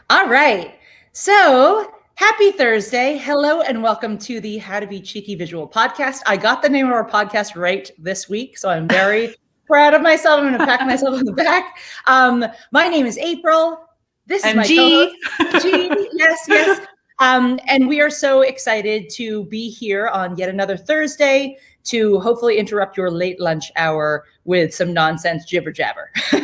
All right. So happy Thursday. Hello and welcome to the How to Be Cheeky Visual podcast. I got the name of our podcast right this week, so I'm very proud of myself. I'm going to pat myself on the back. My name is April. This is my co-host, G. Yes. And we are so excited to be here on yet another Thursday to hopefully interrupt your late lunch hour with some nonsense jibber jabber. All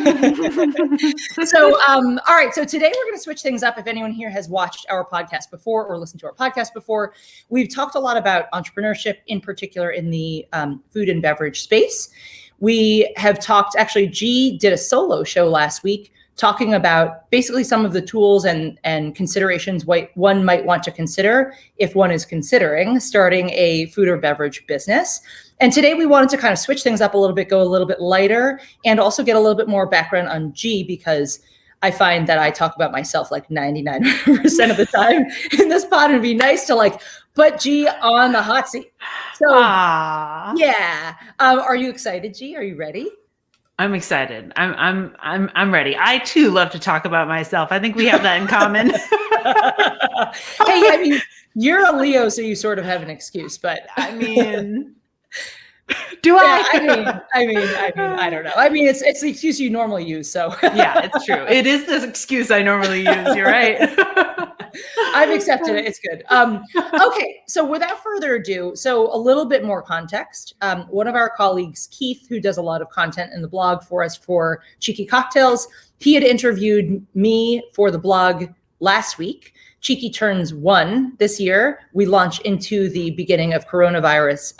right. So today we're going to switch things up. If anyone here has watched our podcast before or listened to our podcast before, we've talked a lot about entrepreneurship, in particular in the food and beverage space. We have talked, actually, G did a solo show last week talking about basically some of the tools and considerations one might want to consider if one is considering starting a food or beverage business. And today we wanted to kind of switch things up a little bit, go a little bit lighter, and also get a little bit more background on G, because I find that I talk about myself like 99% of the time in this pod, and it'd be nice to put G on the hot seat. So yeah. Are you excited, G? Are you ready? I'm excited. I'm ready. I too love to talk about myself. I think we have that in common. Hey, I mean, you're a Leo, so you sort of have an excuse, but I mean, do I? I mean, I don't know. I mean, it's the excuse you normally use. So yeah, it's true. It is the excuse I normally use. You're right. I've accepted it. It's good. Okay. So without further ado, so a little bit more context. One of our colleagues, Keith, who does a lot of content in the blog for us for Cheeky Cocktails, he had interviewed me for the blog last week. Cheeky turns 1 this year. We launch into the beginning of coronavirus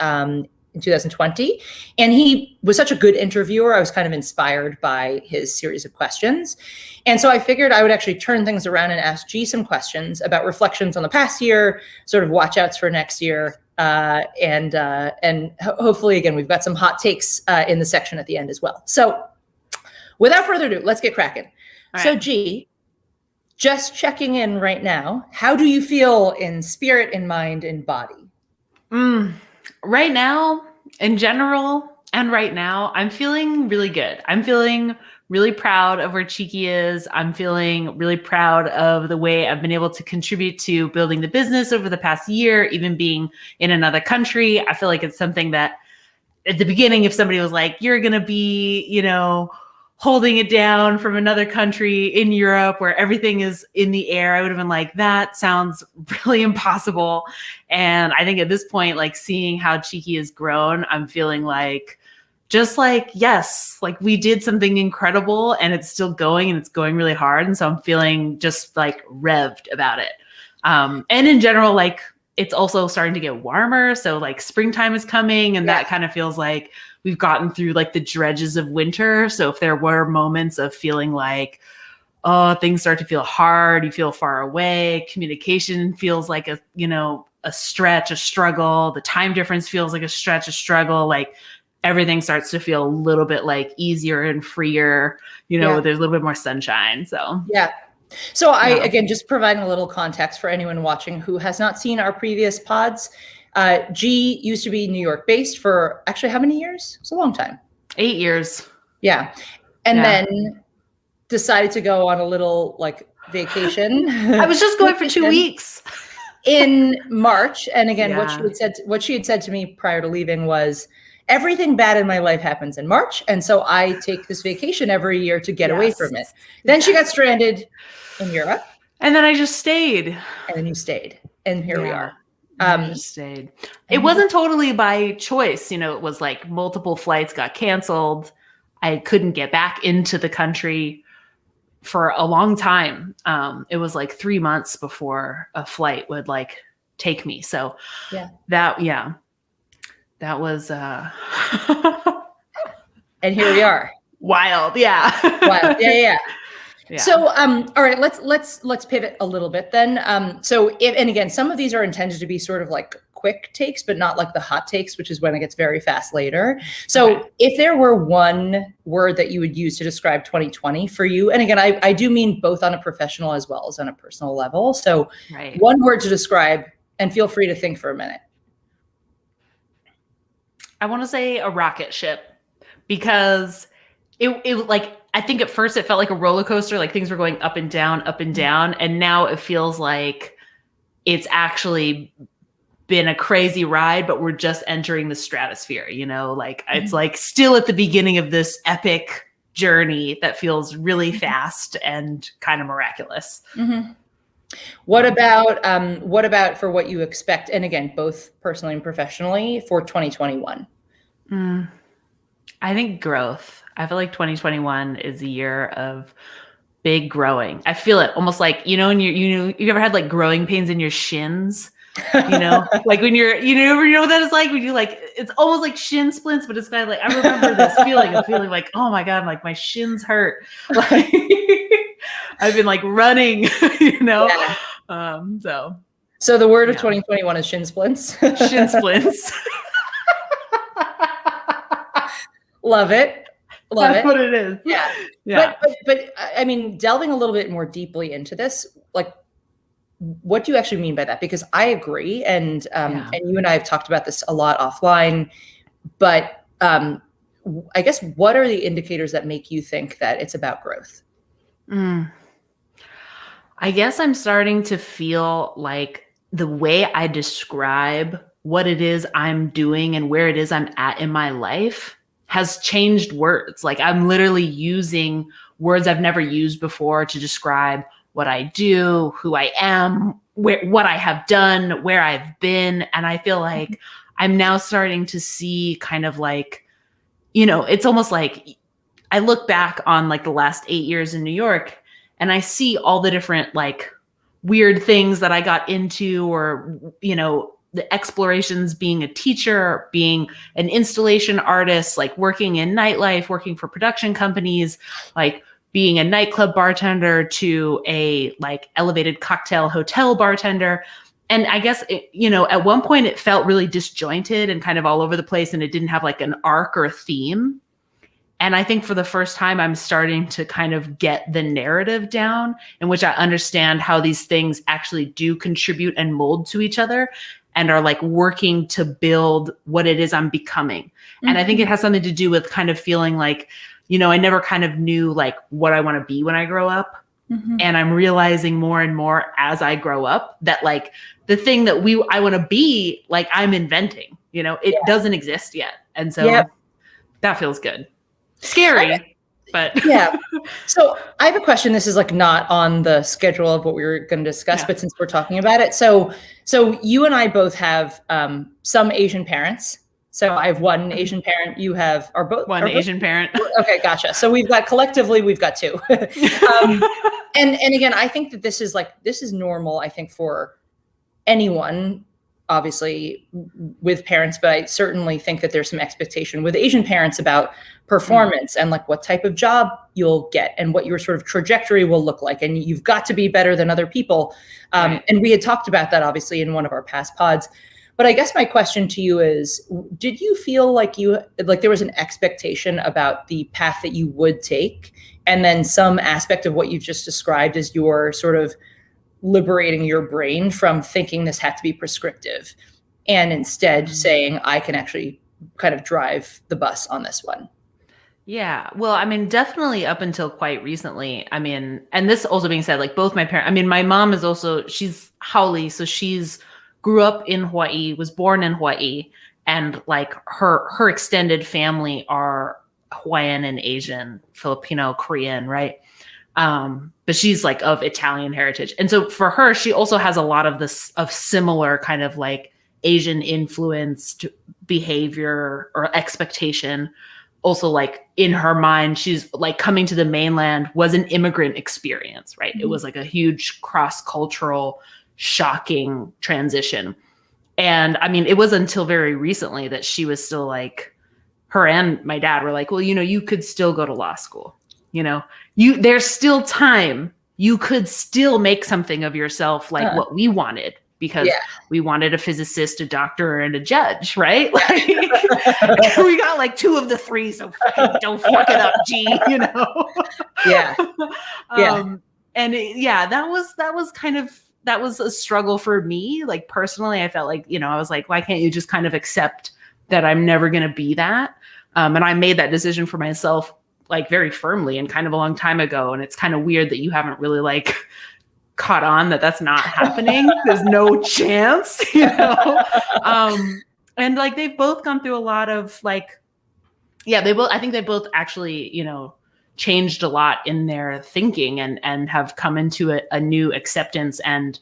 in 2020. And he was such a good interviewer. I was kind of inspired by his series of questions. And so I figured I would actually turn things around and ask G some questions about reflections on the past year, sort of watch outs for next year. And hopefully, again, we've got some hot takes in the section at the end as well. So without further ado, let's get cracking. Right. So G, just checking in right now, how do you feel in spirit, in mind, in body? Right now, in general, and right now, I'm feeling really good. I'm feeling really proud of where Cheeky is. I'm feeling really proud of the way I've been able to contribute to building the business over the past year, even being in another country. I feel like it's something that at the beginning, if somebody was like, you're going to be, holding it down from another country in Europe where everything is in the air, I would have been like, that sounds really impossible. And I think at this point, seeing how Cheeky has grown, I'm feeling yes, we did something incredible and it's still going and it's going really hard. And so I'm feeling just revved about it. And in general, it's also starting to get warmer. So springtime is coming and that kind of feels like we've gotten through the dredges of winter. So if there were moments of feeling things start to feel hard, you feel far away, communication feels like a stretch, a struggle, the time difference feels like a stretch, a struggle, everything starts to feel a little bit easier and freer, there's a little bit more sunshine. So yeah. So again, just providing a little context for anyone watching who has not seen our previous pods. G used to be New York based for actually how many years? It's a long time. 8 years. Yeah. And then decided to go on a little vacation. I was just going for 2 weeks in March. And again, what she had said to me prior to leaving was, everything bad in my life happens in March. And so I take this vacation every year to get away from it. Then she got stranded in Europe. And then I just stayed. And then you stayed. And here we are. Just stayed. It wasn't totally by choice. It was multiple flights got canceled. I couldn't get back into the country for a long time. It was 3 months before a flight would take me. So that was and here we are. Wild. Yeah. Wild. Yeah. So, all right, let's pivot a little bit then. And again, some of these are intended to be sort of quick takes, but not the hot takes, which is when it gets very fast later. So if there were one word that you would use to describe 2020 for you, and again, I do mean both on a professional as well as on a personal level. So one word to describe, and feel free to think for a minute. I want to say a rocket ship, because it like, I think at first it felt like a roller coaster, like things were going up and down, up and down. And now it feels like it's actually been a crazy ride, but we're just entering the stratosphere, like it's like still at the beginning of this epic journey that feels really fast and kind of miraculous. Mm-hmm. What about for what you expect? And again, both personally and professionally for 2021. I think growth. I feel like 2021 is a year of big growing. I feel it almost like, when you ever had like growing pains in your shins, like when you're, you know what that is like when you like, it's almost like shin splints, but it's kind of like, I remember this feeling of feeling like, oh my God, like my shins hurt. Like I've been like running, Yeah. So the word of 2021 is shin splints. Shin splints. Love it. That's what it is. Yeah. Yeah. But I mean, delving a little bit more deeply into this, like, what do you actually mean by that? Because I agree. And you and I have talked about this a lot offline, but I guess what are the indicators that make you think that it's about growth? I guess I'm starting to feel like the way I describe what it is I'm doing and where it is I'm at in my life has changed words. Like I'm literally using words I've never used before to describe what I do, who I am, what I have done, where I've been. And I feel like I'm now starting to see kind of like, it's almost like I look back on like the last 8 years in New York and I see all the different like weird things that I got into or, the explorations, being a teacher, being an installation artist, like working in nightlife, working for production companies, like being a nightclub bartender to a like elevated cocktail hotel bartender. And I guess, at one point it felt really disjointed and kind of all over the place and it didn't have like an arc or a theme. And I think for the first time, I'm starting to kind of get the narrative down in which I understand how these things actually do contribute and mold to each other and are like working to build what it is I'm becoming. Mm-hmm. And I think it has something to do with kind of feeling like, I never kind of knew like what I want to be when I grow up. Mm-hmm. And I'm realizing more and more as I grow up that like the thing that I want to be, like I'm inventing, it doesn't exist yet. And so that feels good. Scary, but yeah. So I have a question. This is like not on the schedule of what we were going to discuss, but since we're talking about it, so you and I both have some Asian parents. So I have one Asian parent. You have one Asian parent. Okay, gotcha. So we've got two. And again, I think that this is normal. I think for anyone, obviously with parents, but I certainly think that there's some expectation with Asian parents about performance and like what type of job you'll get and what your sort of trajectory will look like. And you've got to be better than other people. And we had talked about that obviously in one of our past pods. But I guess my question to you is, did you feel like there was an expectation about the path that you would take? And then some aspect of what you've just described as your sort of liberating your brain from thinking this had to be prescriptive and instead saying, I can actually kind of drive the bus on this one? Yeah. Well, I mean, definitely up until quite recently. I mean, and this also being said, like both my parents, I mean, my mom is also, she's Haole. So she's grew up in Hawaii, was born in Hawaii. And like her extended family are Hawaiian and Asian, Filipino, Korean, right? But she's like of Italian heritage. And so for her, she also has a lot of this of similar kind of like Asian influenced behavior or expectation. Also like in her mind, she's like coming to the mainland was an immigrant experience, right? Mm-hmm. It was like a huge cross-cultural, shocking transition. And I mean, it was until very recently that she was still like, her and my dad were like, well, you could still go to law school. There's still time. You could still make something of yourself like what we wanted, because we wanted a physicist, a doctor, and a judge, right? Like we got like 2 of the 3, so don't fuck it up, G, Yeah. And that was a struggle for me. Like personally, I felt like, I was like, why can't you just kind of accept that I'm never going to be that? And I made that decision for myself like very firmly and kind of a long time ago. And it's kind of weird that you haven't really like caught on that that's not happening. There's no chance, you know? And like, they've both gone through a lot of like, yeah, I think they both actually, you know, changed a lot in their thinking and have come into a new acceptance and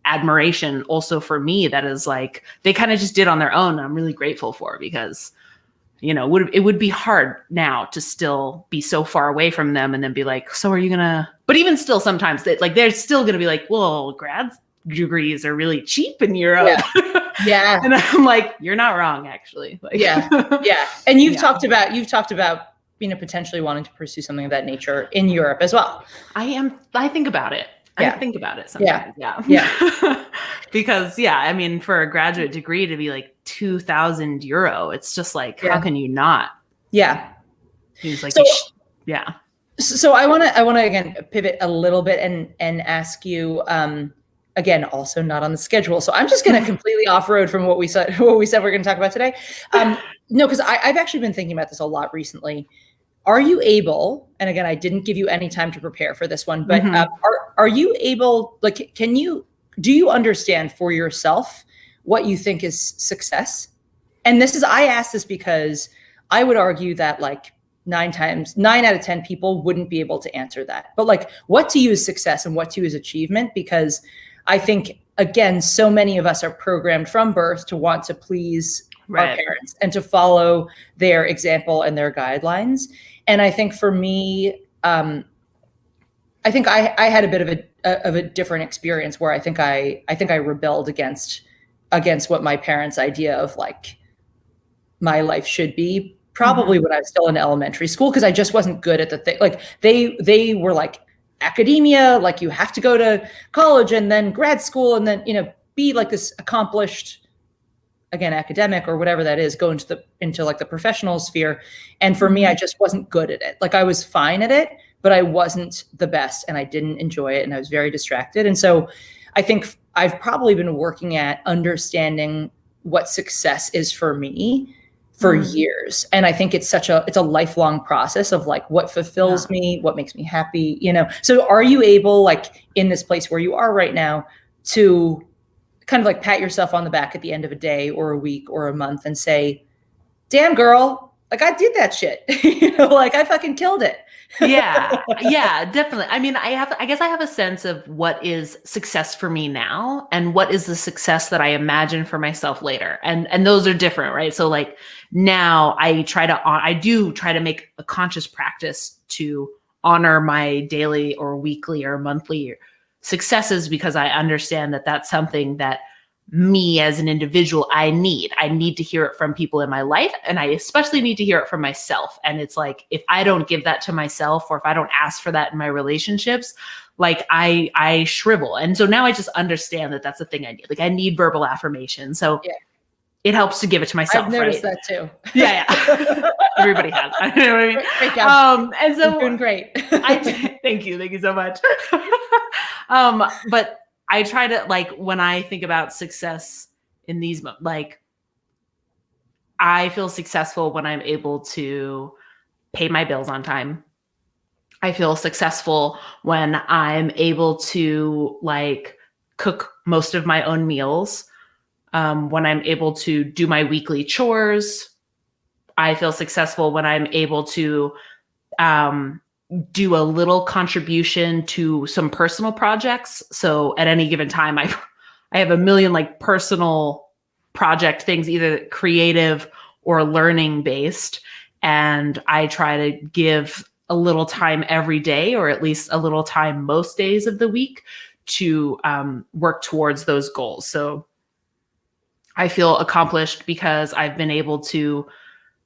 admiration also for me that is like, they kind of just did on their own. I'm really grateful for, because, you know, it would be hard now to still be so far away from them and then be like, so are you gonna, but even still sometimes they're still going to be like, well, grad degrees are really cheap in Europe. Yeah. And I'm like, you're not wrong, actually. Like, yeah. And you've talked about, you know, potentially wanting to pursue something of that nature in Europe as well. I think about it. Yeah. I think about it sometimes. Yeah. Because I mean, for a graduate degree to be like 2,000 euro, it's just like, how can you not? Yeah. He's like, so, So I want to again pivot a little bit and ask you, again, also not on the schedule. So I'm just going to completely off road from what we said we're going to talk about today. No, because I've actually been thinking about this a lot recently. Are you able, and again, I didn't give you any time to prepare for this one, but are you able, like, do you understand for yourself what you think is success? And I ask this because I would argue that like 9 out of 10 people wouldn't be able to answer that. But like, what to you is success and what to you is achievement? Because I think, again, so many of us are programmed from birth to want to please our parents and to follow their example and their guidelines. And I think for me, I think I had a bit of a different experience where I think I rebelled against what my parents' idea of like my life should be, probably when I was still in elementary school, because I just wasn't good at the thing. Like they were like, academia, like you have to go to college and then grad school and then, you know, be like this accomplished, again, academic or whatever that is, go into like the professional sphere. And for me, I just wasn't good at it. Like I was fine at it, but I wasn't the best and I didn't enjoy it and I was very distracted. And so I think I've probably been working at understanding what success is for me for years. And I think it's a lifelong process of like what fulfills me, what makes me happy, you know? So are you able, like in this place where you are right now, to kind of like pat yourself on the back at the end of a day or a week or a month and say, damn girl, like I did that shit, you know, like I fucking killed it. Yeah, definitely. I mean, I guess I have a sense of what is success for me now and what is the success that I imagine for myself later. And those are different, right? So like now I do try to make a conscious practice to honor my daily or weekly or monthly successes, because I understand that that's something that me as an individual, I need to hear it from people in my life. And I especially need to hear it from myself. And it's like, if I don't give that to myself, or if I don't ask for that in my relationships, like I shrivel. And so now I just understand that that's the thing I need. Like I need verbal affirmation. So it helps to give it to myself. I've noticed that too. Yeah. Everybody has. You know what I mean? Great job. And so you're doing great. Thank you so much. But I try to, like, when I think about success in these, like, I feel successful when I'm able to pay my bills on time. I feel successful when I'm able to like cook most of my own meals. When I'm able to do my weekly chores. I feel successful when I'm able to do a little contribution to some personal projects. So at any given time, I have a million like personal project things, either creative or learning based. And I try to give a little time every day, or at least a little time most days of the week, to work towards those goals. So I feel accomplished because I've been able to,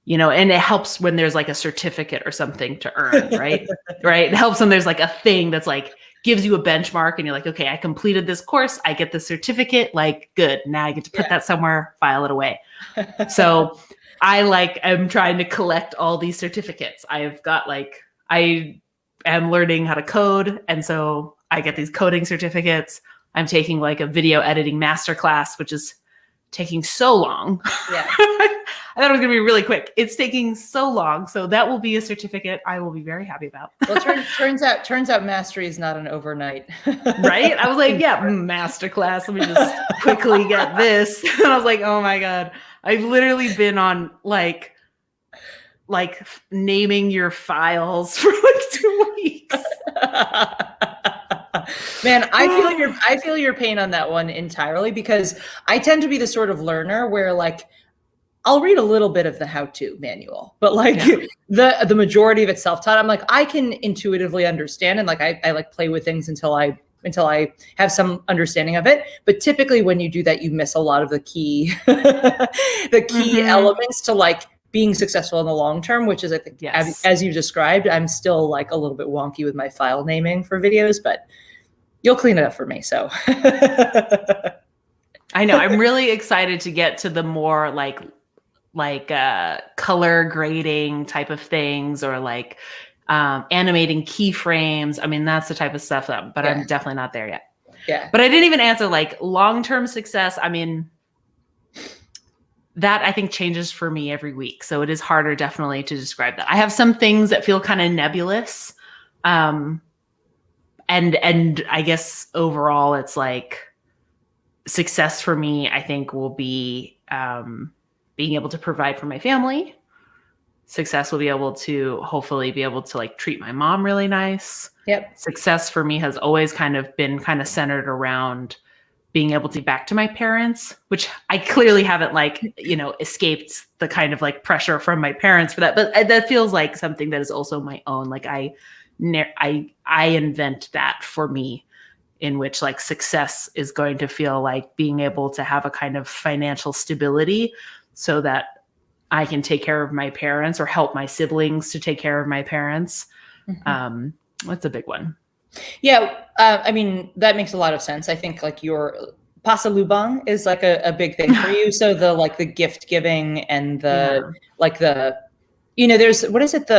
you know, and it helps when there's like a certificate or something to earn, right? Right. It helps when there's like a thing that's like gives you a benchmark and you're like, okay, I completed this course. I get the certificate. Like, good. Now I get to put that somewhere, file it away. So I'm trying to collect all these certificates. I've got like, I am learning how to code. And so I get these coding certificates. I'm taking like a video editing masterclass, which is taking so long. Yeah. I thought it was going to be really quick. It's taking so long. So that will be a certificate I will be very happy about. Well, turns out mastery is not an overnight. Right? I was like, yeah, masterclass. Let me just quickly get this. And I was like, oh my God. I've literally been on like naming your files for like 2 weeks. Man, I feel your pain on that one entirely, because I tend to be the sort of learner where like I'll read a little bit of the how-to manual, but like the majority of it's self-taught. I'm like, I can intuitively understand, and like I like play with things until I have some understanding of it. But typically when you do that, you miss a lot of the key elements to like being successful in the long term, which is, I think, as you described, I'm still like a little bit wonky with my file naming for videos, but you'll clean it up for me. So I know I'm really excited to get to the more like color grading type of things, or like animating keyframes. I mean, that's the type of stuff but I'm definitely not there yet. Yeah. But I didn't even answer like long-term success. I mean, that I think changes for me every week. So it is harder definitely to describe that. I have some things that feel kind of nebulous. And I guess overall it's like success for me, I think, will be being able to provide for my family. Success will be able to hopefully be able to like treat my mom really nice. Yep. Success for me has always kind of been kind of centered around being able to give back to my parents, which I clearly haven't like, escaped the kind of like pressure from my parents for that. But that feels like something that is also my own. Like I invent that for me, in which like success is going to feel like being able to have a kind of financial stability so that I can take care of my parents or help my siblings to take care of my parents. That's a big one. Yeah. I mean, that makes a lot of sense. I think like your pasalubong is like a big thing for you. So the gift giving and there's, what is it?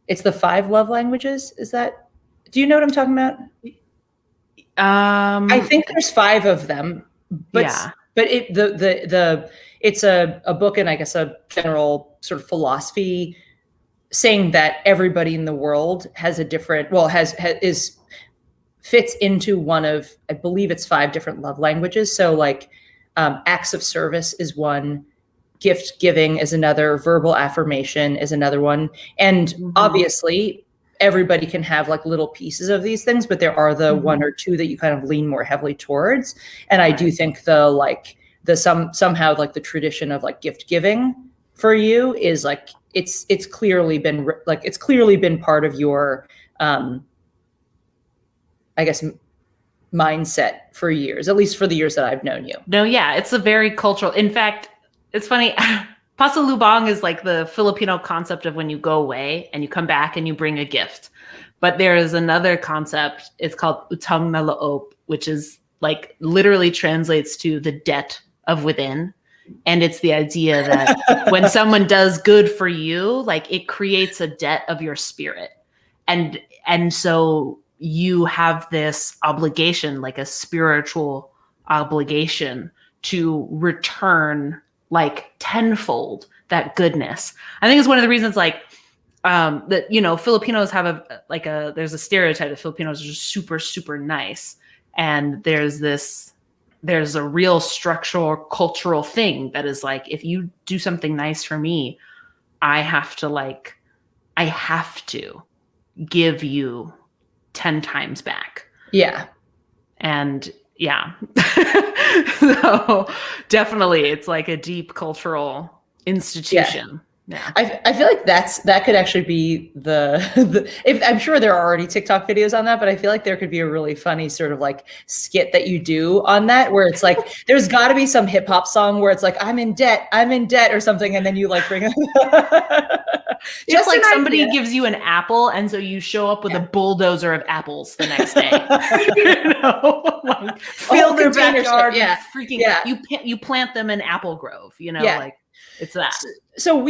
It's the 5 love languages. Do you know what I'm talking about? I think there's 5 of them, but it's a book, and I guess a general sort of philosophy saying that everybody in the world has a different, fits into one of, I believe it's 5 different love languages. So like acts of service is one, gift giving is another, verbal affirmation is another one. And obviously everybody can have like little pieces of these things, but there are the 1 or 2 that you kind of lean more heavily towards. And I do think somehow like the tradition of like gift giving for you is like, it's clearly been part of your, I guess, mindset for years, at least for the years that I've known you. No, yeah, it's a very cultural. In fact, it's funny. Pasalubong is like the Filipino concept of when you go away and you come back and you bring a gift. But there is another concept. It's called utang na loob, which is like literally translates to the debt of within. And it's the idea that when someone does good for you, like it creates a debt of your spirit. And so you have this obligation, like a spiritual obligation, to return like tenfold that goodness. I think it's one of the reasons like that, Filipinos have there's a stereotype that Filipinos are just super, super nice. And there's a real structural cultural thing that is like, if you do something nice for me, I have to give you 10 times back. Yeah. And yeah. So definitely it's like a deep cultural institution. Yeah. I feel like that could actually be if I'm sure there are already TikTok videos on that, but I feel like there could be a really funny sort of like skit that you do on that, where it's like, there's gotta be some hip hop song where it's like, I'm in debt or something. And then you like bring just like somebody gives you an apple, and so you show up with a bulldozer of apples the next day. Like fill their backyard. You plant them in apple grove. It's that. So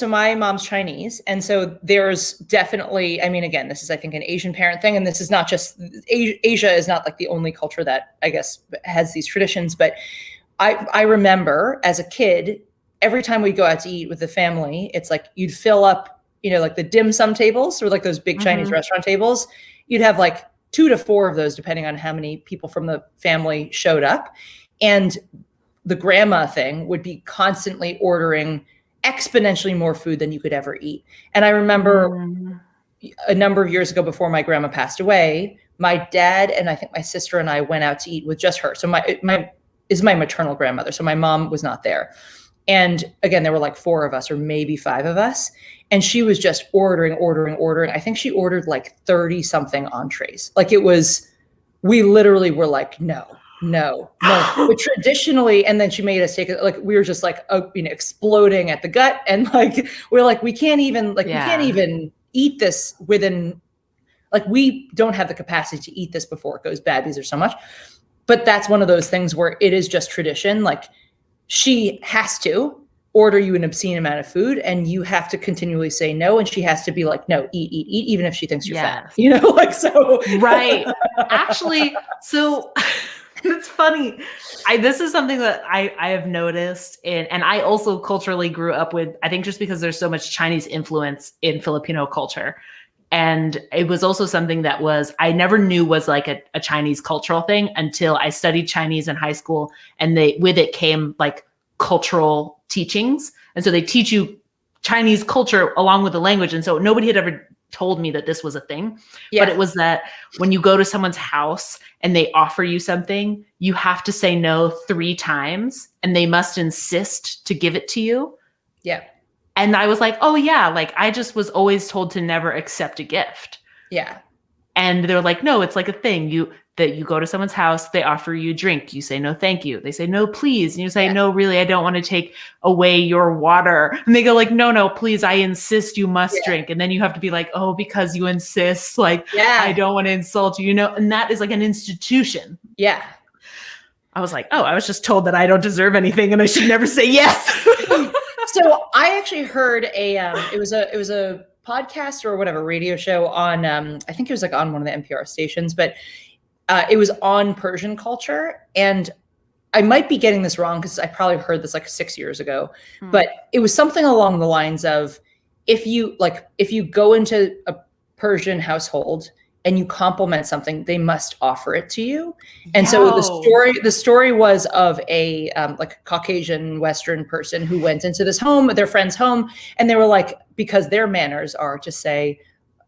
my mom's Chinese, and so there's definitely, I mean, again, this is, I think, an Asian parent thing, and this is not just Asia is not like the only culture that I guess has these traditions, but I remember as a kid, every time we go out to eat with the family, it's like you'd fill up, like the dim sum tables or like those big Chinese restaurant tables. You'd have like 2 to 4 of those, depending on how many people from the family showed up. And the grandma thing would be constantly ordering exponentially more food than you could ever eat. And I remember a number of years ago, before my grandma passed away, my dad and I think my sister and I went out to eat with just her. So my is my maternal grandmother. So my mom was not there. And again, there were like 4 of us or maybe 5 of us. And she was just ordering. I think she ordered like 30 something entrees. Like we literally were like, no. But traditionally, and then she made us take it, like we were just like, exploding at the gut. And like, we're like, we can't even eat this within, like, we don't have the capacity to eat this before it goes bad because there's so much. But that's one of those things where it is just tradition. Like, she has to order you an obscene amount of food and you have to continually say no. And she has to be like, no, eat, even if she thinks you're fat, like, so. Right. Actually, so it's funny. This is something that I have noticed and I also culturally grew up with, I think just because there's so much Chinese influence in Filipino culture. And it was also something that I never knew was like a Chinese cultural thing until I studied Chinese in high school. And with it came like cultural teachings. And so they teach you Chinese culture along with the language. And so nobody had ever told me that this was a thing, but it was that when you go to someone's house and they offer you something, you have to say no 3 times and they must insist to give it to you. Yeah. And I was like, oh yeah, like I just was always told to never accept a gift. Yeah. And they're like, no, it's like a thing. You go to someone's house, they offer you a drink. You say, no, thank you. They say, no, please. And you say, no, really, I don't want to take away your water. And they go like, no, please, I insist you must drink. And then you have to be like, oh, because you insist, like, I don't want to insult you, and that is like an institution. Yeah. I was like, oh, I was just told that I don't deserve anything and I should never say yes. So I actually heard it was a podcast or whatever radio show on, I think it was like on one of the NPR stations, but it was on Persian culture. And I might be getting this wrong because I probably heard this like 6 years ago, but it was something along the lines of, if you go into a Persian household and you compliment something, they must offer it to you. And so the story was of a like Caucasian Western person who went into this home, their friend's home, and they were like, because their manners are to say,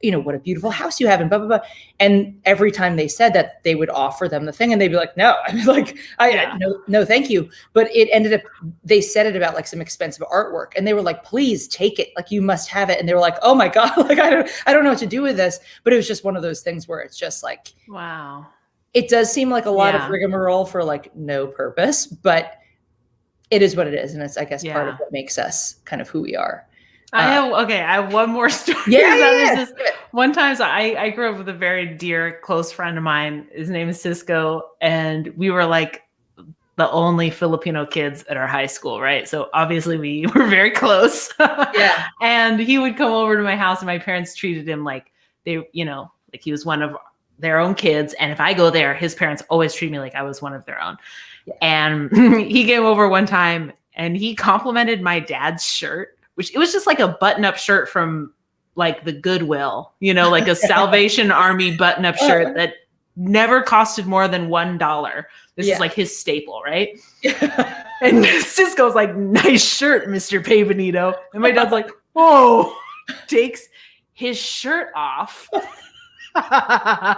what a beautiful house you have and blah, blah, blah. And every time they said that, they would offer them the thing and they'd be like, no, I mean, like, no, thank you. But it ended up, they said it about like some expensive artwork and they were like, please take it. Like, you must have it. And they were like, oh my God, like, I don't know what to do with this. But it was just one of those things where it's just like, wow, it does seem like a lot of rigmarole for like no purpose, but it is what it is. And it's, I guess, part of what makes us kind of who we are. I have one more story. One time, so I grew up with a very dear, close friend of mine. His name is Cisco. And we were like the only Filipino kids at our high school, right? So obviously we were very close. Yeah. And he would come over to my house and my parents treated him like like he was one of their own kids. And if I go there, his parents always treat me like I was one of their own. Yeah. And he came over one time and he complimented my dad's shirt, which it was just like a button-up shirt from like the Goodwill, like a Salvation Army button-up shirt that never costed more than $1. This is like his staple, right? And Cisco's like, nice shirt, Mr. Pavanito. And my dad's like, whoa, takes his shirt off and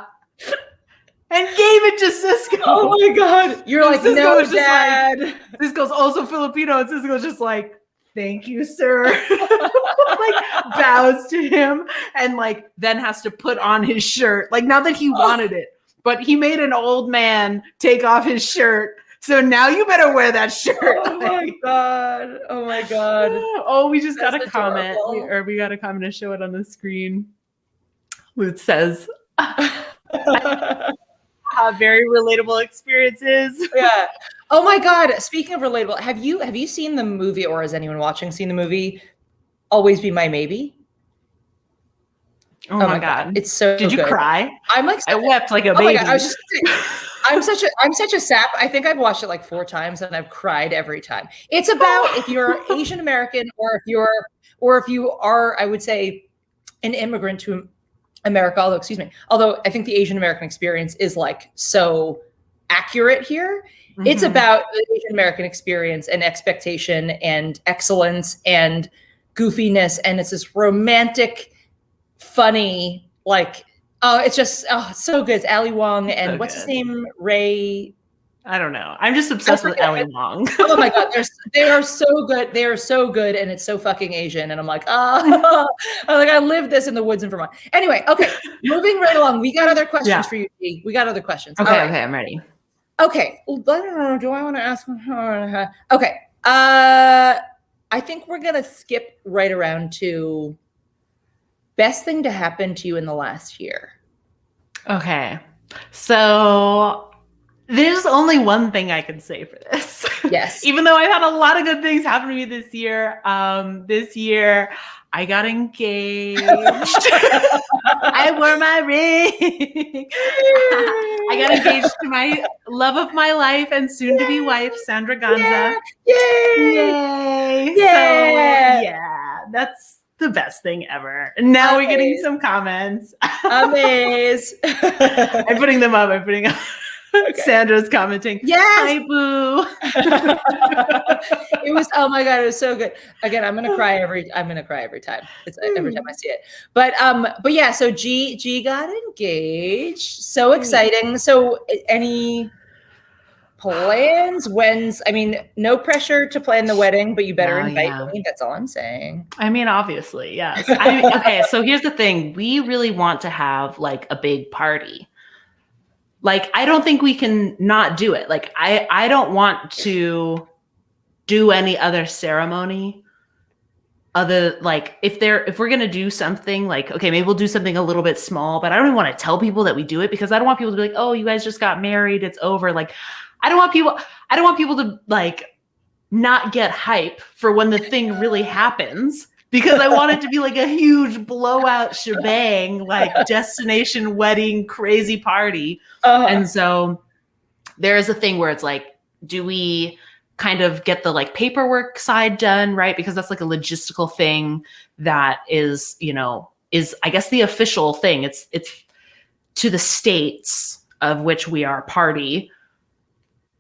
gave it to Cisco. Oh my God. You're like, Cisco no, Dad. Cisco's also Filipino. And Cisco's just like, thank you, sir. Like bows to him and like then has to put on his shirt. Like, not that he wanted it, but he made an old man take off his shirt. So now you better wear that shirt. Oh my God. Oh my God. Oh, we just got a comment, or we got a comment to show it on the screen. It says, very relatable experiences. Yeah. Oh my God. Speaking of relatable, have you seen the movie, or has anyone watching seen the movie Always Be My Maybe? Oh my God. It's so Did you good. cry? I'm like, I wept like a oh baby. my God, I was just saying, I'm such a sap. I think I've watched it like 4 times and I've cried every time. It's about if you're Asian American, or if you are, I would say, an immigrant to America, although I think the Asian American experience is like so accurate here. It's about the Asian American experience and expectation and excellence and goofiness. And it's this romantic, funny, like, oh, it's just, oh, it's so good. It's Ali Wong and So what's his good. name? Ray. I don't know. I'm just obsessed with Ali Wong. Oh my God, they are so good. They are so good, and it's so fucking Asian. And I'm like, oh, I live this in the woods in Vermont. Anyway, okay, moving right along. We got other questions for you, G. We got other questions. Okay, All right. okay, I'm ready. Okay, I don't know. Do I want to ask? Okay, I think we're gonna skip right around to best thing to happen to you in the last year. Okay, so there's only one thing I can say for this. Yes. Even though I've had a lot of good things happen to me this year. This year I got engaged. I wore my ring. I got engaged to my love of my life and soon-to-be wife, Sandra Ganza. Yay! Yay! Yeah! So yeah, that's the best thing ever. And now we're getting some comments. Amaze. I'm putting them up. Okay. Sandra's commenting. Yes. Hi, boo. It was, oh my God, it was so good. Again, I'm gonna cry every time. It's every time I see it. But yeah, so G got engaged. So exciting. So any plans? No pressure to plan the wedding, but you better invite me. That's all I'm saying. I mean, obviously, yes. Okay, so here's the thing. We really want to have like a big party. Like, I don't think we can not do it. Like, I don't want to do any other ceremony other, like, if we're going to do something, like, okay, maybe we'll do something a little bit small, but I don't even want to tell people that we do it, because I don't want people to be like, oh, you guys just got married, it's over. Like, I don't want people to like not get hype for when the thing really happens, because I want it to be like a huge blowout shebang, like destination wedding, crazy party. And so there's a thing where it's like, do we kind of get the like paperwork side done, right? Because that's like a logistical thing that is, is I guess the official thing. It's to the states of which we are party.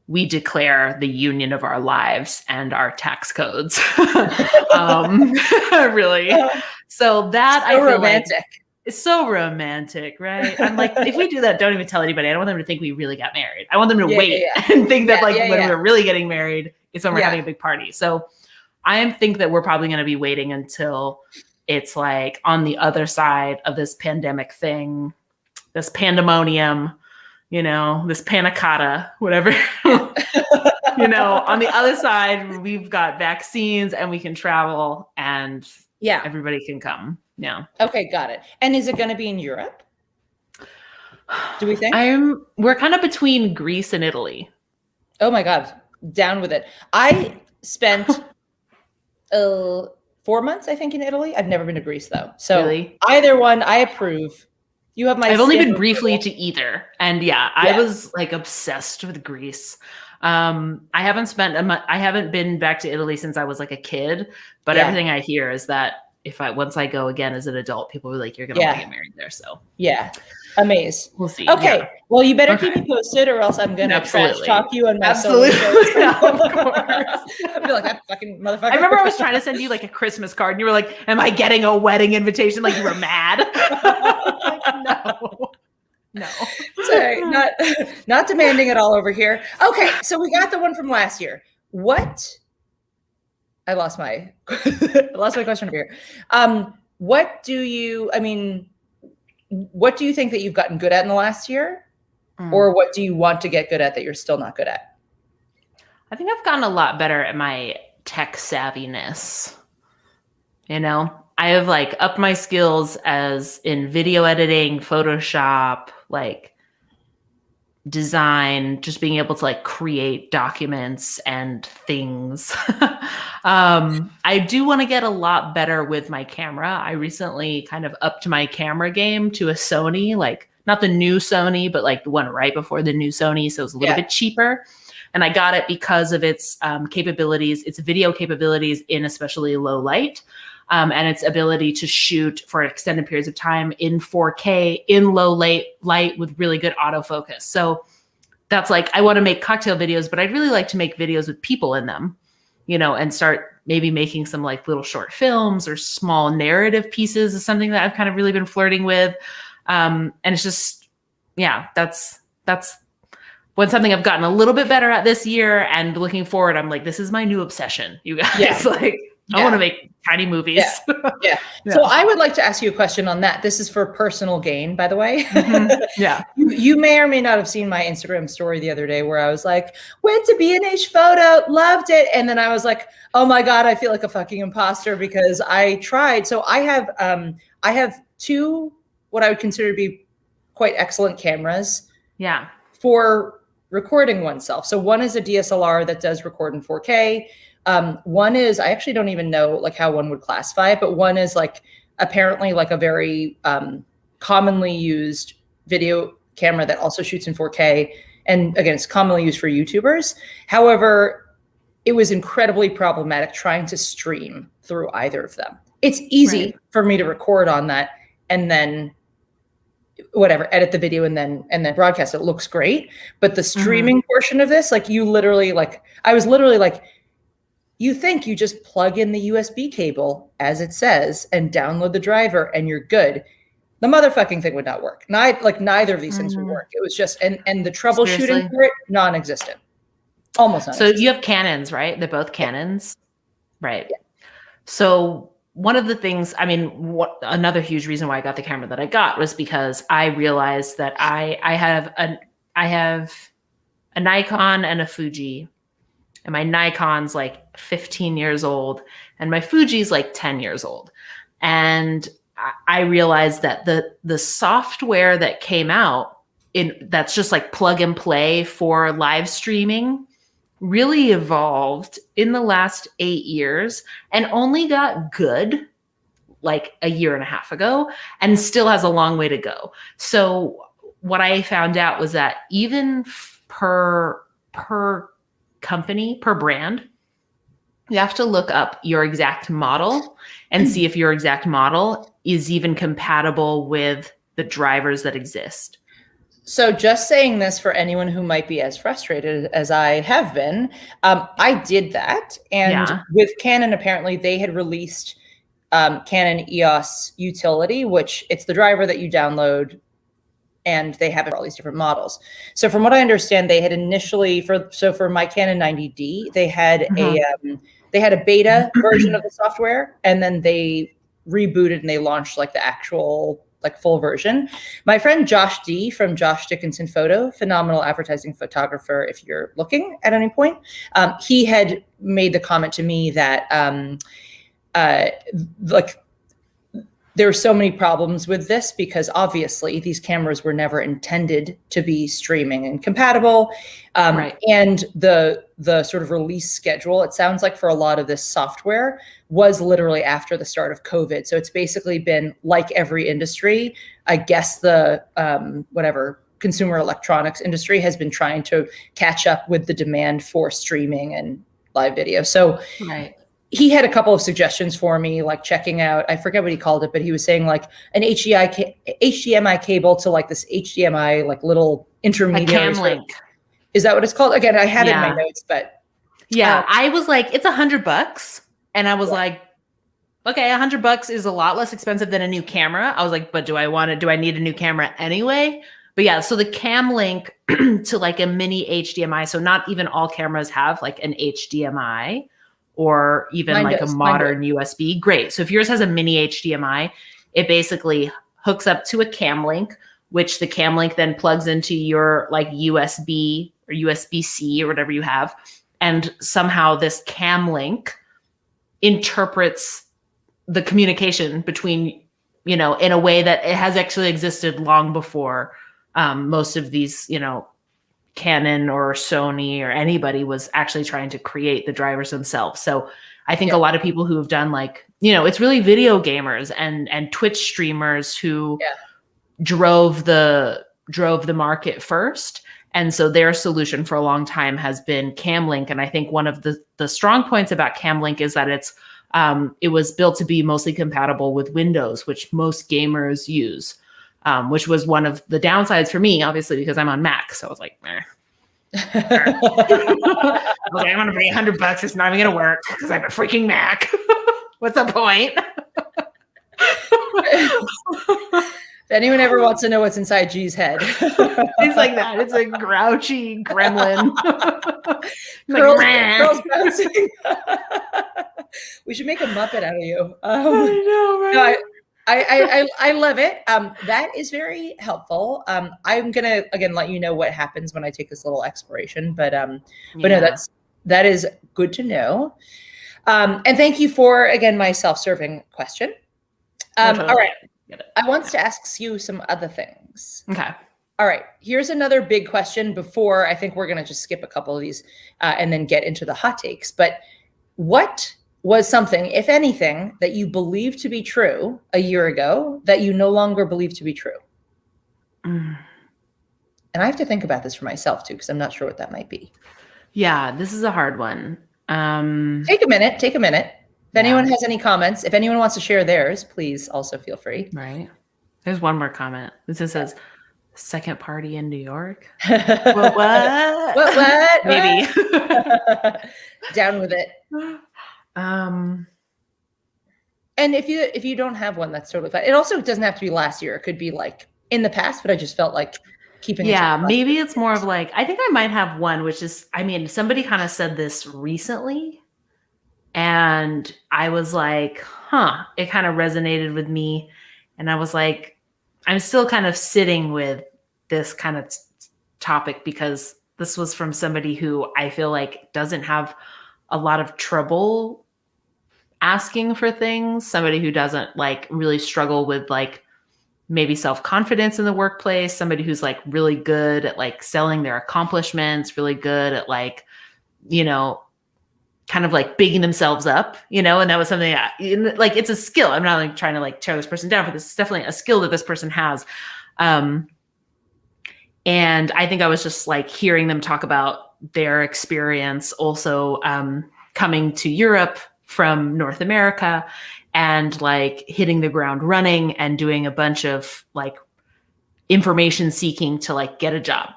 We declare the union of our lives and our tax codes. Really. So that, I feel romantic. Like it's so romantic, right? I'm like, if we do that, don't even tell anybody. I don't want them to think we really got married. I want them to wait and think that when we're really getting married, it's when we're having a big party. So I think that we're probably going to be waiting until it's like on the other side of this pandemic thing, this pandemonium, this panna cotta, whatever. On the other side, we've got vaccines and we can travel and everybody can come. Yeah. Okay, got it. And is it going to be in Europe? Do we think? We're kind of between Greece and Italy. Oh my God, down with it. I spent 4 months, I think, in Italy. I've never been to Greece though. So really? Either one, I approve. You have my. I've only been briefly to either, and I was like obsessed with Greece. I haven't been back to Italy since I was like a kid, but everything I hear is that once I go again as an adult, people are like, you're gonna want to get married there. So amaze. We'll see. Okay, well, you better keep me posted, or else I'm gonna trash talk you on my Absolutely. Of course. I'll be like, that fucking motherfucker. I remember I was trying to send you like a Christmas card, and you were like, "Am I getting a wedding invitation?" Like you were mad. Like, no. Sorry, not demanding it all over here. Okay, so we got the one from last year. I lost my question over here. What do you think that you've gotten good at in the last year? Or what do you want to get good at that you're still not good at? I think I've gotten a lot better at my tech savviness. I have like upped my skills as in video editing, Photoshop, like design, just being able to like create documents and things. I do want to get a lot better with my camera. I recently kind of upped my camera game to a Sony, like not the new Sony, but like the one right before the new Sony. So it was a little bit cheaper. And I got it because of its capabilities, its video capabilities in especially low light. And its ability to shoot for extended periods of time in 4K in low light with really good autofocus. So that's like, I want to make cocktail videos, but I'd really like to make videos with people in them, you know, and start maybe making some like little short films or small narrative pieces is something that I've kind of really been flirting with. And it's just, yeah, that's something I've gotten a little bit better at this year, and looking forward, I'm like, this is my new obsession, you guys. Yeah. I want to make tiny movies. Yeah. So I would like to ask you a question on that. This is for personal gain, by the way. Yeah. You may or may not have seen my Instagram story the other day where I was like, went to B&H Photo, loved it. And then I was like, oh my God, I feel like a fucking imposter because I tried. So I have two, what I would consider to be quite excellent cameras. Yeah. For recording oneself. So one is a DSLR that does record in 4K. One is, I actually don't even know like how one would classify it, but one is like apparently like a very commonly used video camera that also shoots in 4K. And again, it's commonly used for YouTubers. However, it was incredibly problematic trying to stream through either of them. It's easy for me to record on that and then whatever, edit the video and then broadcast it. It looks great. But the streaming portion of this, like you literally like, I was literally like, you think you just plug in the USB cable as it says and download the driver and you're good. The motherfucking thing would not work. Neither of these things would work. It was just, and the troubleshooting for it, non-existent. Almost non-existent. So you have Canons, right? They're both Canons. Right. Yeah. So one of the things, I mean, another huge reason why I got the camera that I got was because I realized that I have a Nikon and a Fuji. And my Nikon's like 15 years old and my Fuji's like 10 years old. And I realized that the software that came out that's just like plug and play for live streaming really evolved in the last 8 years and only got good like a year and a half ago and still has a long way to go. So what I found out was that even per company, per brand, you have to look up your exact model and see if your exact model is even compatible with the drivers that exist. So just saying this for anyone who might be as frustrated as I have been, I did that. And with Canon, apparently they had released Canon EOS Utility, which it's the driver that you download and they have it for all these different models. So from what I understand, they had initially for my Canon 90D, they had a beta version of the software, and then they rebooted and they launched like the actual like full version. My friend Josh D from Josh Dickinson Photo, phenomenal advertising photographer if you're looking at any point, he had made the comment to me that like there are so many problems with this because obviously these cameras were never intended to be streaming and compatible. And the sort of release schedule, it sounds like for a lot of this software was literally after the start of COVID. So it's basically been like every industry. I guess the consumer electronics industry has been trying to catch up with the demand for streaming and live video. So he had a couple of suggestions for me, like checking out, I forget what he called it, but he was saying like an HDMI cable to like this HDMI, like little intermediary. Camlink. Is that what it's called? Again, I had it in my notes, but. I was like, it's $100. And I was like, okay, $100 is a lot less expensive than a new camera. I was like, but do I need a new camera anyway? But yeah, so the Camlink to like a mini HDMI. So not even all cameras have like an HDMI. Or even a modern USB. Great. So if yours has a mini HDMI, it basically hooks up to a Camlink, which the Camlink then plugs into your like USB or USB-C or whatever you have. And somehow this Camlink interprets the communication between, in a way that it has actually existed long before most of these, Canon or Sony or anybody was actually trying to create the drivers themselves. So I think a lot of people who have done like, it's really video gamers and Twitch streamers who drove the market first. And so their solution for a long time has been Camlink. And I think one of the strong points about Camlink is that it was built to be mostly compatible with Windows, which most gamers use, which was one of the downsides for me, obviously, because I'm on Mac. So I was like, meh. Okay, I'm gonna pay $100. It's not even gonna work because I have a freaking Mac. What's the point? If anyone ever wants to know what's inside G's head, it's like that. It's a grouchy gremlin. Girls bouncing. We should make a Muppet out of you. I know, right? No, I love it. That is very helpful. I'm gonna again let you know what happens when I take this little exploration, but no, that is good to know. And thank you for again my self-serving question. All right, I want to ask you some other things. Okay. All right, here's another big question before I think we're gonna just skip a couple of these and then get into the hot takes. But what was something, if anything, that you believed to be true a year ago that you no longer believe to be true? And I have to think about this for myself too, because I'm not sure what that might be. Yeah, this is a hard one. Take a minute. If anyone has any comments, if anyone wants to share theirs, please also feel free. Right. There's one more comment. This says, second party in New York. What? What? Maybe. Down with it. And if you don't have one, that's totally fine. It also doesn't have to be last year. It could be like in the past, but I just felt like keeping it. Yeah, maybe it's more of like, I think I might have one, which is, somebody kind of said this recently. And I was like, it kind of resonated with me. And I was like, I'm still kind of sitting with this kind of topic because this was from somebody who I feel like doesn't have a lot of trouble asking for things, somebody who doesn't like really struggle with like maybe self-confidence in the workplace, somebody who's like really good at like selling their accomplishments, really good at like, kind of like bigging themselves up, and that was something like, it's a skill. I'm not like trying to like tear this person down, but this is definitely a skill that this person has. And I think I was just like hearing them talk about their experience also coming to Europe from North America and like hitting the ground running and doing a bunch of like information seeking to like get a job.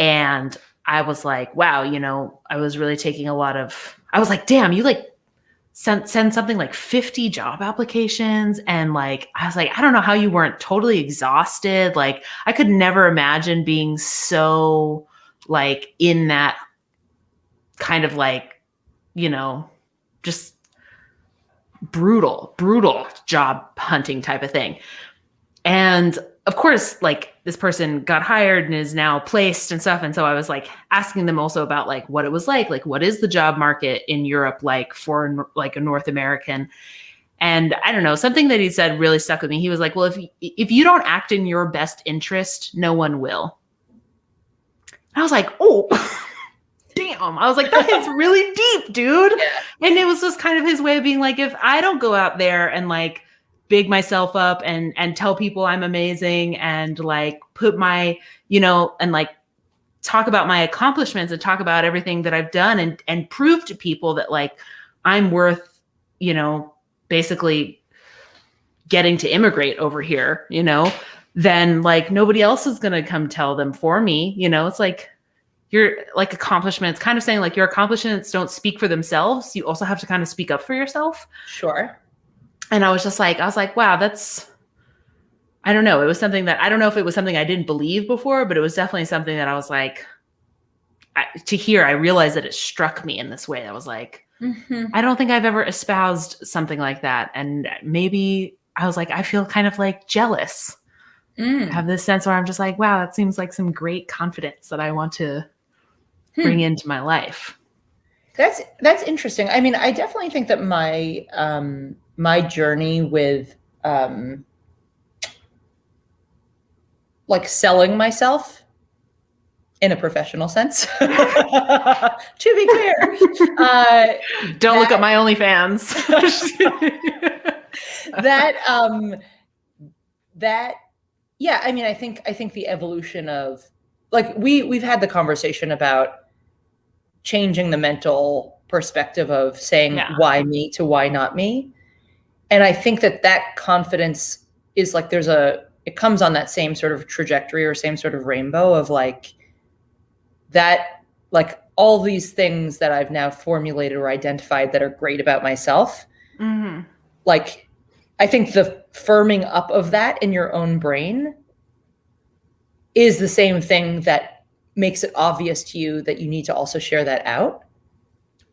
And I was like, wow, I was really taking I was like, damn, you like send something like 50 job applications. And like, I was like, I don't know how you weren't totally exhausted. Like I could never imagine being so like in that kind of like, just brutal job hunting type of thing. And of course, like this person got hired and is now placed and stuff. And so I was like asking them also about like what it was like what is the job market in Europe like for like a North American? And I don't know, something that he said really stuck with me. He was like, well, if you don't act in your best interest, no one will. And I was like, oh, damn. I was like, that is really deep, dude. Yeah. And it was just kind of his way of being like, if I don't go out there and like big myself up and tell people I'm amazing and like put my, and like talk about my accomplishments and talk about everything that I've done and prove to people that like I'm worth, basically getting to immigrate over here, then like nobody else is going to come tell them for me. It's like your like accomplishments, kind of saying like your accomplishments don't speak for themselves. You also have to kind of speak up for yourself. Sure. And I was like, wow, I don't know. It was something that, I don't know if it was something I didn't believe before, but it was definitely something that I was like, to hear, I realized that it struck me in this way. I was like, I don't think I've ever espoused something like that. And maybe I was like, I feel kind of like jealous. I have this sense where I'm just like, wow, that seems like some great confidence that I want to bring into my life. That's interesting. I mean, I definitely think that my my journey with like selling myself in a professional sense. To be clear, don't look at my OnlyFans. Yeah, I mean, I think the evolution of like we've had the conversation about changing the mental perspective of saying why me to why not me. And I think that confidence is like it comes on that same sort of trajectory or same sort of rainbow of like that, like all these things that I've now formulated or identified that are great about myself. Mm-hmm. Like, I think the firming up of that in your own brain is the same thing that makes it obvious to you that you need to also share that out.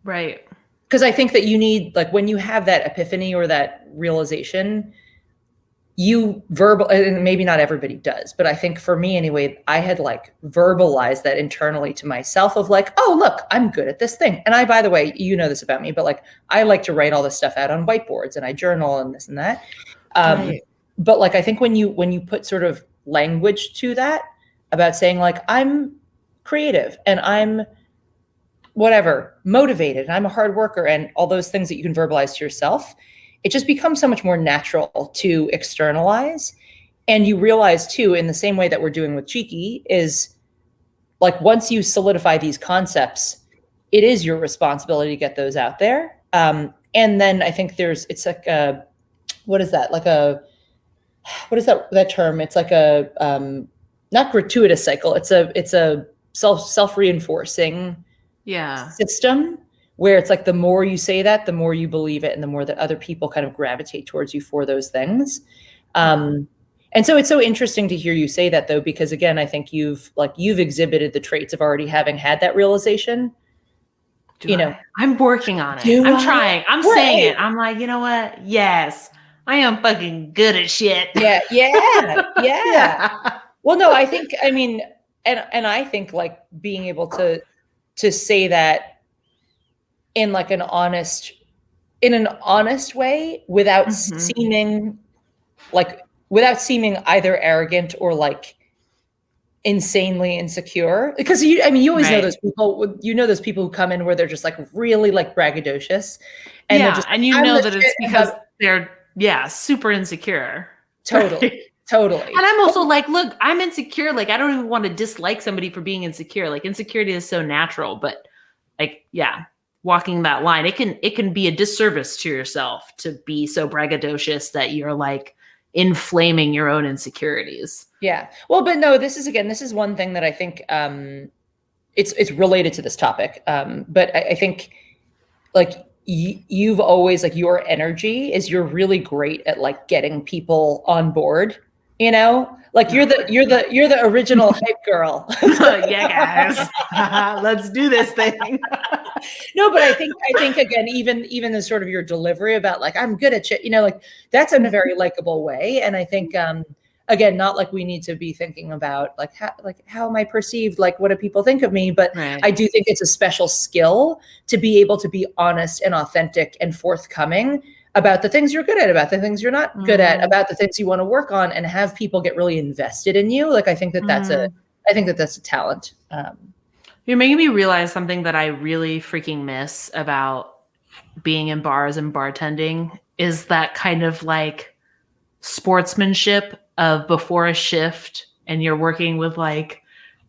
Right. Because I think that you need, like, when you have that epiphany or that realization, you and maybe not everybody does, but I think for me anyway, I had like verbalized that internally to myself of like, oh, look, I'm good at this thing. And I, by the way, you know this about me, but like, I like to write all this stuff out on whiteboards and I journal and this and that. Right. But like, I think when you put sort of language to that about saying like, I'm creative and I'm whatever, motivated, and I'm a hard worker and all those things that you can verbalize to yourself, it just becomes so much more natural to externalize. And you realize too, in the same way that we're doing with Cheeky, is like once you solidify these concepts, it is your responsibility to get those out there. And then I think it's like what is that? Like what is that term? It's like not gratuitous cycle. It's a self-reinforcing system, where it's like the more you say that, the more you believe it, and the more that other people kind of gravitate towards you for those things. And so it's so interesting to hear you say that, though, because again, I think you've exhibited the traits of already having had that realization. I'm working on it. I'm trying. I'm saying it. I'm like, you know what? Yes, I am fucking good at shit. Yeah. Well, no, I think, I mean, and I think like being able to say that in like an honest way without seeming either arrogant or like insanely insecure, because you always know those people, those people who come in where they're just like really like braggadocious and they're just, and you know that it's because they're super insecure. Totally. And I'm also like, look, I'm insecure. Like, I don't even want to dislike somebody for being insecure. Like, insecurity is so natural, but like, walking that line, it can be a disservice to yourself to be so braggadocious that you're like inflaming your own insecurities. Yeah. Well, but no, this is one thing that I think it's related to this topic. But I think like you've always, like, your energy is you're really great at like getting people on board. Like you're the original hype girl. Yeah, guys, let's do this thing. No, but I think again, even the sort of your delivery about like, I'm good at shit, like that's in a very likable way. And I think, again, not like we need to be thinking about like how am I perceived? Like, what do people think of me? But I do think it's a special skill to be able to be honest and authentic and forthcoming about the things you're good at, about the things you're not good at, about the things you want to work on, and have people get really invested in you. Like, I think that's a talent. You're making me realize something that I really freaking miss about being in bars and bartending is that kind of like sportsmanship of before a shift and you're working with like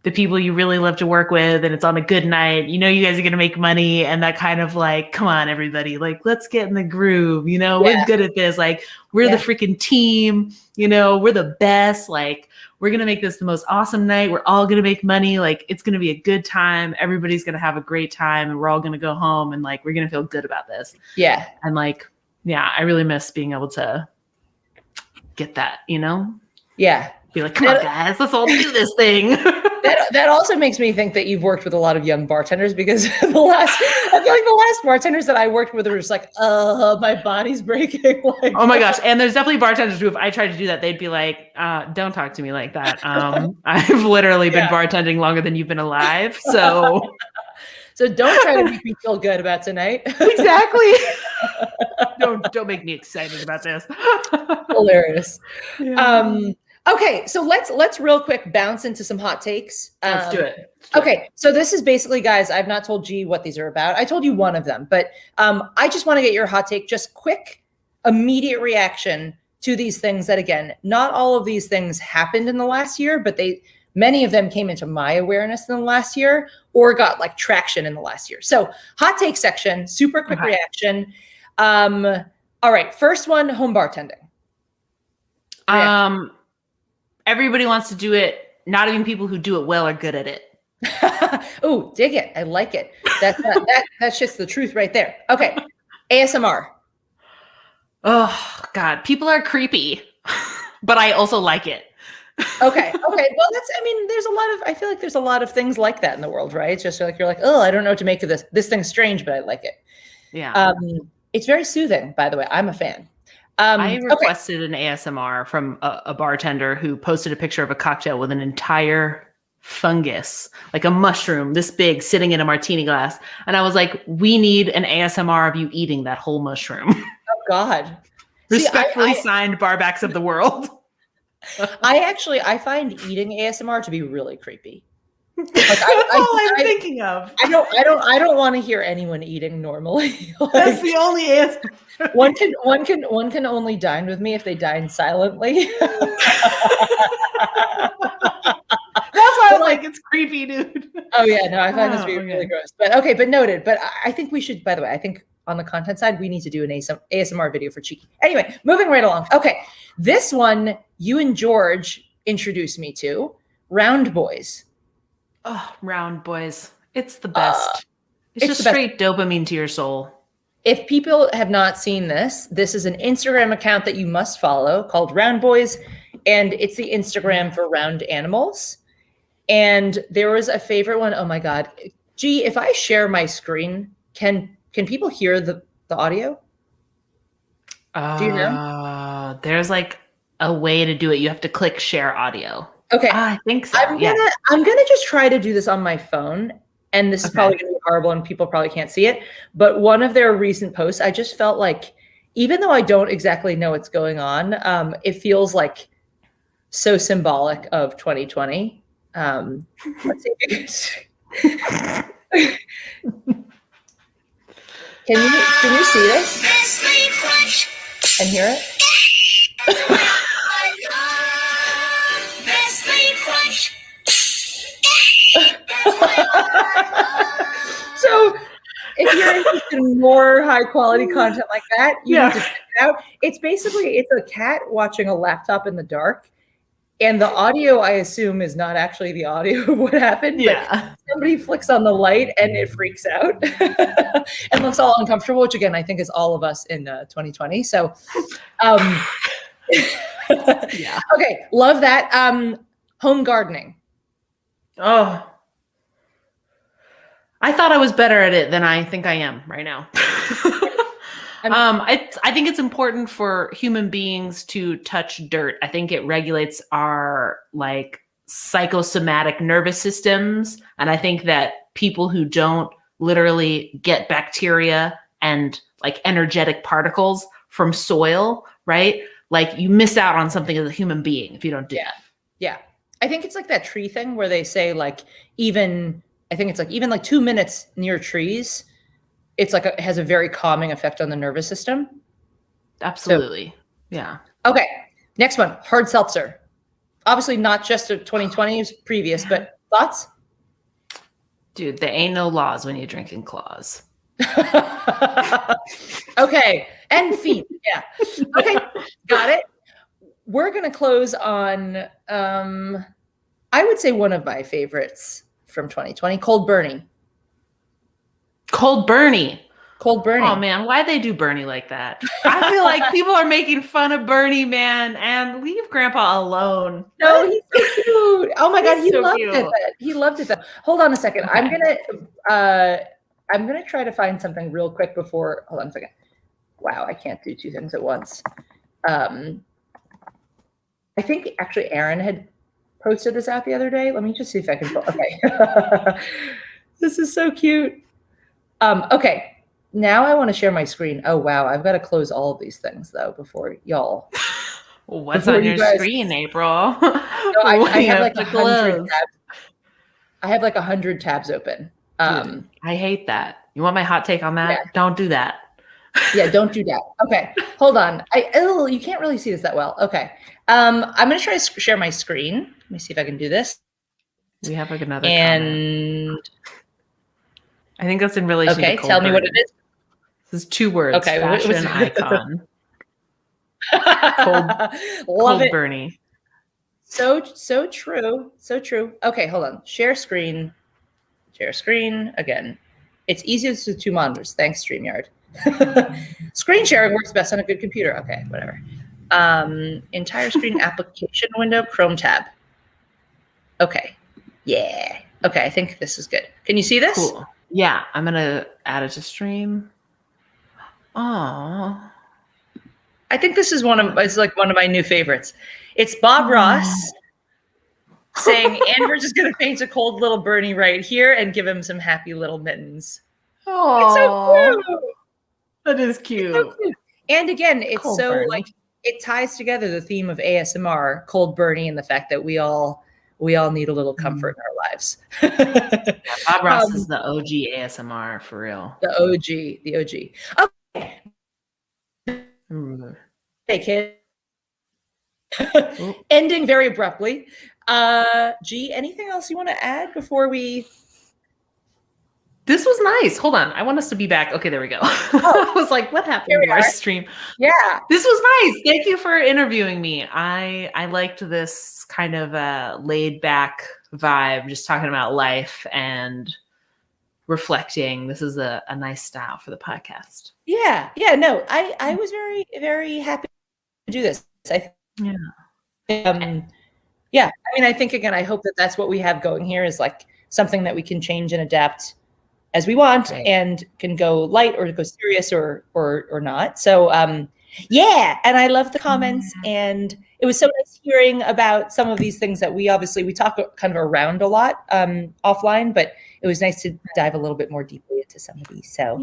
the people you really love to work with and it's on a good night, you guys are going to make money, and that kind of like, come on, everybody, like, let's get in the groove, we're good at this. Like, we're the freaking team, we're the best. Like, we're going to make this the most awesome night. We're all going to make money. Like, it's going to be a good time. Everybody's going to have a great time and we're all going to go home and like, we're going to feel good about this. Yeah. And like, I really miss being able to get that, Yeah. Be like, come on, guys, let's all do this thing. That also makes me think that you've worked with a lot of young bartenders, because I feel like the last bartenders that I worked with were just like, my body's breaking. Like, oh my gosh. And there's definitely bartenders who, if I tried to do that, they'd be like, don't talk to me like that. I've literally been bartending longer than you've been alive. So don't try to make me feel good about tonight. Exactly. Don't make me excited about this. Hilarious. Yeah. Okay, so let's real quick bounce into some hot takes. Let's do it. Okay, so this is basically, guys, I've not told G what these are about. I told you one of them, but I just want to get your hot take, just quick, immediate reaction to these things that, again, not all of these things happened in the last year, but many of them came into my awareness in the last year or got like traction in the last year. So hot take section, super quick reaction. All right, first one, home bartending. Everybody wants to do it. Not even people who do it well are good at it. Oh, dig it. I like it. That's just the truth right there. Okay. ASMR. Oh, God. People are creepy, but I also like it. Okay. Well, I feel like there's a lot of things like that in the world, right? It's just like, you're like, oh, I don't know what to make of this. This thing's strange, but I like it. Yeah. It's very soothing, by the way. I'm a fan. I requested an ASMR from a bartender who posted a picture of a cocktail with an entire fungus, like a mushroom this big, sitting in a martini glass. And I was like, we need an ASMR of you eating that whole mushroom. Oh, God. Respectfully signed, Barbacks of the world. I find eating ASMR to be really creepy. Like, That's all I'm thinking of. I don't want to hear anyone eating normally. Like, that's the only answer. One can only dine with me if they dine silently. That's why I was like, it's creepy, dude. Oh yeah, no, I find this to be really gross. But noted. But I think we should, by the way, I think on the content side, we need to do an ASMR video for Cheeky. Anyway, moving right along. Okay. This one you and George introduced me to, Round Boys. Oh, Round Boys. It's the best. It's just straight dopamine to your soul. If people have not seen this is an Instagram account that you must follow called Round Boys. And it's the Instagram for round animals. And there was a favorite one. Oh my God. Gee, if I share my screen, can people hear the audio? Do you know? There's like a way to do it. You have to click share audio. Okay. I think so. I'm gonna just try to do this on my phone. And this is probably gonna be horrible and people probably can't see it. But one of their recent posts, I just felt like, even though I don't exactly know what's going on, it feels like so symbolic of 2020. Let's see. Can you see this and hear it? So if you're interested in more high quality content like that, you need to check it out. It's a cat watching a laptop in the dark. And the audio, I assume, is not actually the audio of what happened. Yeah. But somebody flicks on the light and it freaks out and looks all uncomfortable, which again, I think is all of us in 2020. So, yeah. Okay. Love that. Home gardening. Oh, I thought I was better at it than I think I am right now. I think it's important for human beings to touch dirt. I think it regulates our like psychosomatic nervous systems. And I think that people who don't literally get bacteria and like energetic particles from soil, right? Like you miss out on something as a human being if you don't do that. Yeah. I think it's like that tree thing where they say like even 2 minutes near trees, it's like it has a very calming effect on the nervous system. Absolutely. So, yeah. Okay. Next one, hard seltzer. Obviously not just a 2020's previous, but thoughts? Dude, there ain't no laws when you're drinking claws. Okay. And feet. Yeah. Okay. Got it. We're going to close on, I would say one of my favorites from 2020, Cold Bernie. Cold Bernie. Cold Bernie. Oh man, why'd they do Bernie like that? I feel like people are making fun of Bernie, man, and leave Grandpa alone. No, he's so cute. Oh my God, he so loved cute. it. He loved it. Hold on a second. Okay. I'm gonna try to find something real quick before. Hold on a second. Wow, I can't do two things at once. I think actually Aaron had posted this out the other day. Let me just see if I can. Okay. This is so cute. Okay. Now I want to share my screen. Oh, wow. I've got to close all of these things though, before y'all. What's before on you your guys. screen, April? So I We have like to 100 close. tabs. I have like 100 tabs open. Dude, I hate that. You want my hot take on that? Yeah. Don't do that. Yeah, don't do that. Okay, hold on. You can't really see this that well. Okay, I'm gonna try to share my screen. Let me see if I can do this. We have like another And comment. I think that's in relation to cold tell me what burning. it is. This is 2 words. Okay, fashion icon. Love cold it. Bernie. So true. So true. Okay, hold on. Share screen. Share screen again. It's easiest with 2 monitors. Thanks, StreamYard. Screen sharing works best on a good computer. Okay, whatever. Entire screen application window, Chrome tab. Okay. Yeah. Okay, I think this is good. Can you see this? Cool. Yeah, I'm gonna add it to stream. Oh. I think this is it's like one of my new favorites. It's Bob Ross saying, and we're just gonna paint a cold little Bernie right here and give him some happy little mittens. Oh, it's so cute. That is cute. It's so cute. And again, it's Cold so Bernie. like it ties together the theme of ASMR, cold Bernie, and the fact that we all need a little comfort in our lives. Yeah, Bob Ross is the OG ASMR for real. The OG. Okay. Hey, kid. Ending very abruptly. G, anything else you want to add before we? This was nice. Hold on. I want us to be back. Okay, there we go. I was like, what happened to our stream? Yeah. This was nice. Thank you for interviewing me. I liked this kind of laid back vibe, just talking about life and reflecting. This is a nice style for the podcast. Yeah. No, I was very, very happy to do this. Yeah. I mean, I think, again, I hope that that's what we have going here is like something that we can change and adapt as we want, and can go light or go serious or not. So yeah, and I love the comments, and it was so nice hearing about some of these things that we talk kind of around a lot offline, but it was nice to dive a little bit more deeply into some of these. So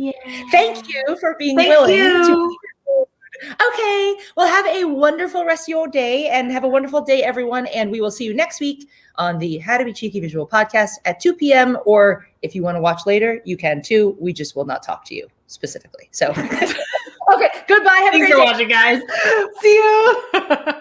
thank you for being willing to. Okay, well, have a wonderful rest of your day, and have a wonderful day, everyone. And we will see you next week on the How to Be Cheeky Visual podcast at 2 p.m. Or if you want to watch later, you can too. We just will not talk to you specifically. So, okay, goodbye. Have a great day. Thanks for watching, guys. See you.